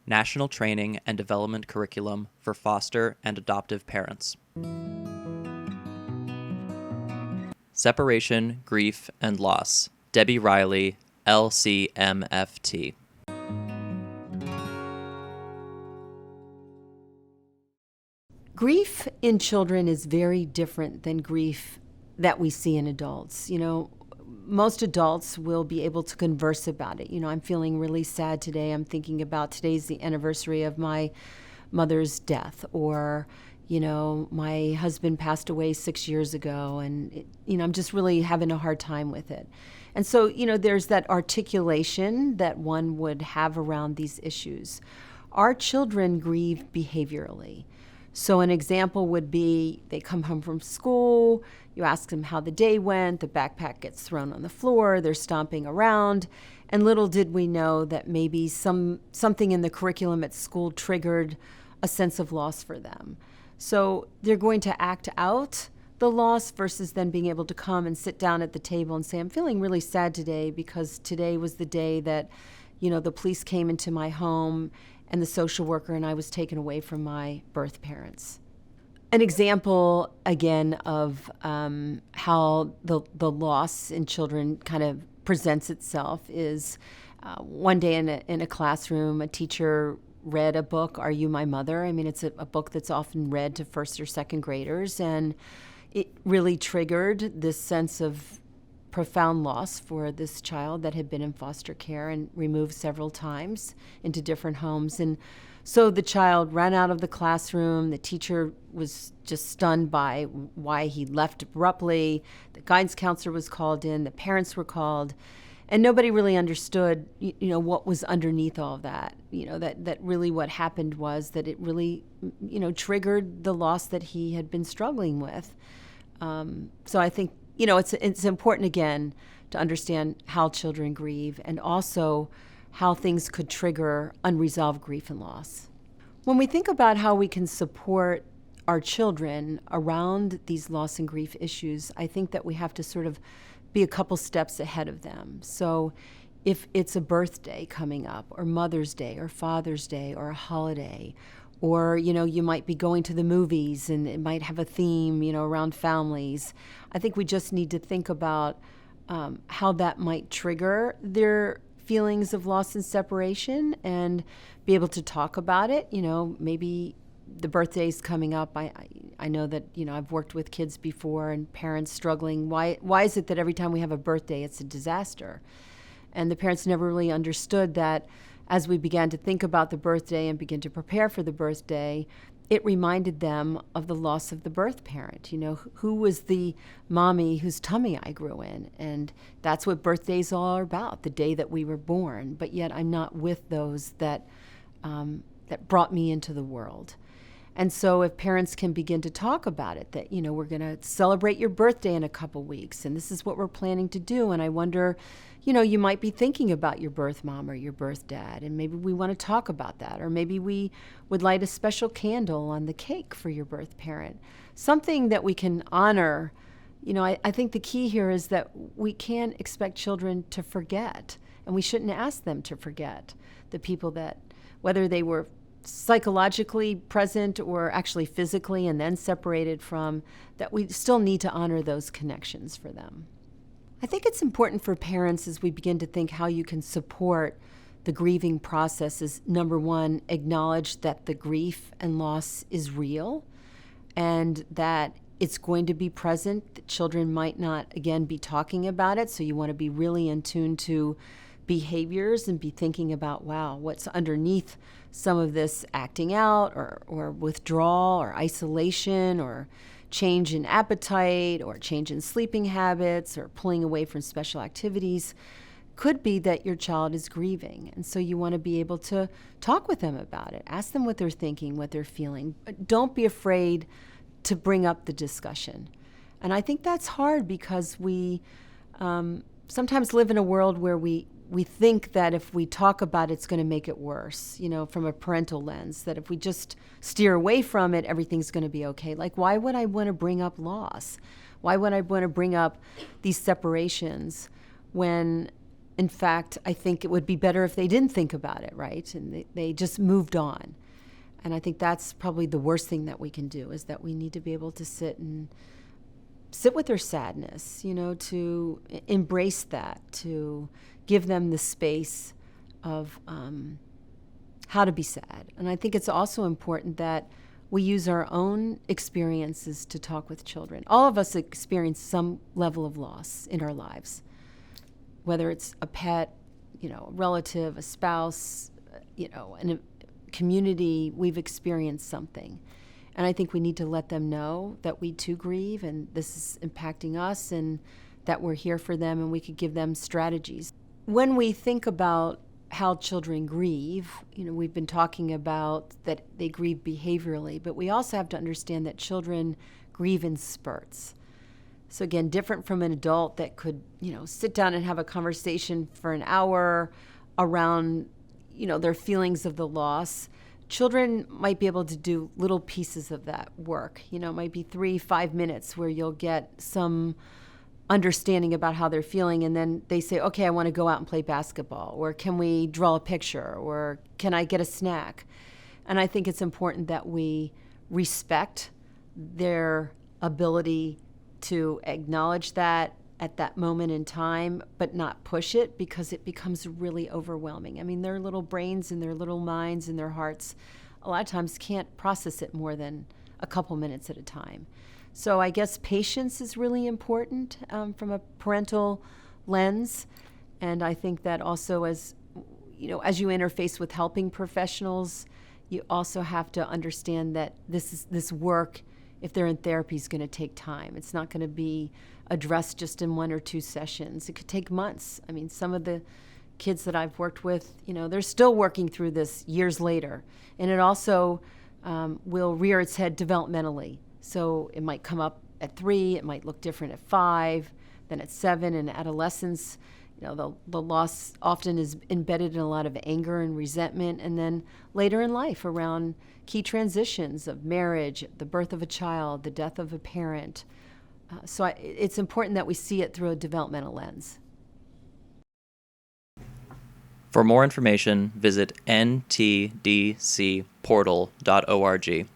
National Training and Development Curriculum for Foster and Adoptive Parents. Separation, Grief, and Loss. Debbie Riley, LCMFT. Grief in children is very different than grief that we see in adults. Most adults will be able to converse about it. I'm feeling really sad today. I'm thinking about today's the anniversary of my mother's death, or, my husband passed away 6 years ago, and, I'm just really having a hard time with it. And so, there's that articulation that one would have around these issues. Our children grieve behaviorally. So an example would be they come home from school, you ask them how the day went, the backpack gets thrown on the floor, they're stomping around, and little did we know that maybe something in the curriculum at school triggered a sense of loss for them. So they're going to act out the loss versus then being able to come and sit down at the table and say, I'm feeling really sad today because today was the day that, the police came into my home and the social worker and I was taken away from my birth parents. An example, again, of how the loss in children kind of presents itself is one day in a classroom, a teacher read a book, Are You My Mother? It's a book that's often read to first or second graders, and it really triggered this sense of profound loss for this child that had been in foster care and removed several times into different homes. And so the child ran out of the classroom. The teacher was just stunned by why he left abruptly. The guidance counselor was called in. The parents were called. And nobody really understood, what was underneath all of that. That really what happened was that it really, triggered the loss that he had been struggling with. So I think, it's important, again, to understand how children grieve and also how things could trigger unresolved grief and loss. When we think about how we can support our children around these loss and grief issues, I think that we have to sort of be a couple steps ahead of them. So if it's a birthday coming up, or Mother's Day, or Father's Day, or a holiday, or, you might be going to the movies and it might have a theme, around families. I think we just need to think about how that might trigger their feelings of loss and separation and be able to talk about it. Maybe the birthday's coming up. I know that, I've worked with kids before and parents struggling. Why is it that every time we have a birthday, it's a disaster? And the parents never really understood that. As we began to think about the birthday and begin to prepare for the birthday, it reminded them of the loss of the birth parent. Who was the mommy whose tummy I grew in? And that's what birthdays are about, the day that we were born. But yet I'm not with those that brought me into the world. And so if parents can begin to talk about it, that, we're going to celebrate your birthday in a couple weeks, and this is what we're planning to do. And I wonder, you might be thinking about your birth mom or your birth dad, and maybe we want to talk about that. Or maybe we would light a special candle on the cake for your birth parent. Something that we can honor. I think the key here is that we can't expect children to forget, and we shouldn't ask them to forget the people that, whether they were psychologically present or actually physically and then separated from, that we still need to honor those connections for them. I think it's important for parents, as we begin to think how you can support the grieving process, is number one, acknowledge that the grief and loss is real and that it's going to be present. The children might not, again, be talking about it, so you want to be really in tune to behaviors and be thinking about, wow, what's underneath some of this acting out or withdrawal or isolation or change in appetite or change in sleeping habits or pulling away from special activities. Could be that your child is grieving. And so you want to be able to talk with them about it. Ask them what they're thinking, what they're feeling. But don't be afraid to bring up the discussion. And I think that's hard because we sometimes live in a world where we think that if we talk about it, it's going to make it worse, from a parental lens, that if we just steer away from it, everything's going to be okay. Like, why would I want to bring up loss? Why would I want to bring up these separations when In fact, I think it would be better if they didn't think about it, right? And they just moved on. And I think that's probably the worst thing that we can do, is that we need to be able to sit with their sadness, to embrace that, to give them the space of how to be sad. And I think it's also important that we use our own experiences to talk with children. All of us experience some level of loss in our lives, whether it's a pet, a relative, a spouse, in a community, we've experienced something. And I think we need to let them know that we too grieve, and this is impacting us, and that we're here for them, and we could give them strategies. When we think about how children grieve, we've been talking about that they grieve behaviorally, but we also have to understand that children grieve in spurts. So again, different from an adult that could, sit down and have a conversation for an hour around, their feelings of the loss. Children might be able to do little pieces of that work. It might be 3-5 minutes where you'll get some understanding about how they're feeling, and then they say, okay, I want to go out and play basketball, or can we draw a picture, or can I get a snack? And I think it's important that we respect their ability to acknowledge that at that moment in time, but not push it, because it becomes really overwhelming. I mean, their little brains and their little minds and their hearts a lot of times can't process it more than a couple minutes at a time. So I guess patience is really important from a parental lens. And I think that also as you interface with helping professionals, you also have to understand that this work, if they're in therapy, is going to take time. It's not going to be addressed just in 1 or 2 sessions. It could take months. I mean, some of the kids that I've worked with, they're still working through this years later. And it also will rear its head developmentally. So it might come up at 3, it might look different at 5, then at 7. In adolescence, the loss often is embedded in a lot of anger and resentment. And then later in life, around key transitions of marriage, the birth of a child, the death of a parent. It's important that we see it through a developmental lens. For more information, visit ntdcportal.org.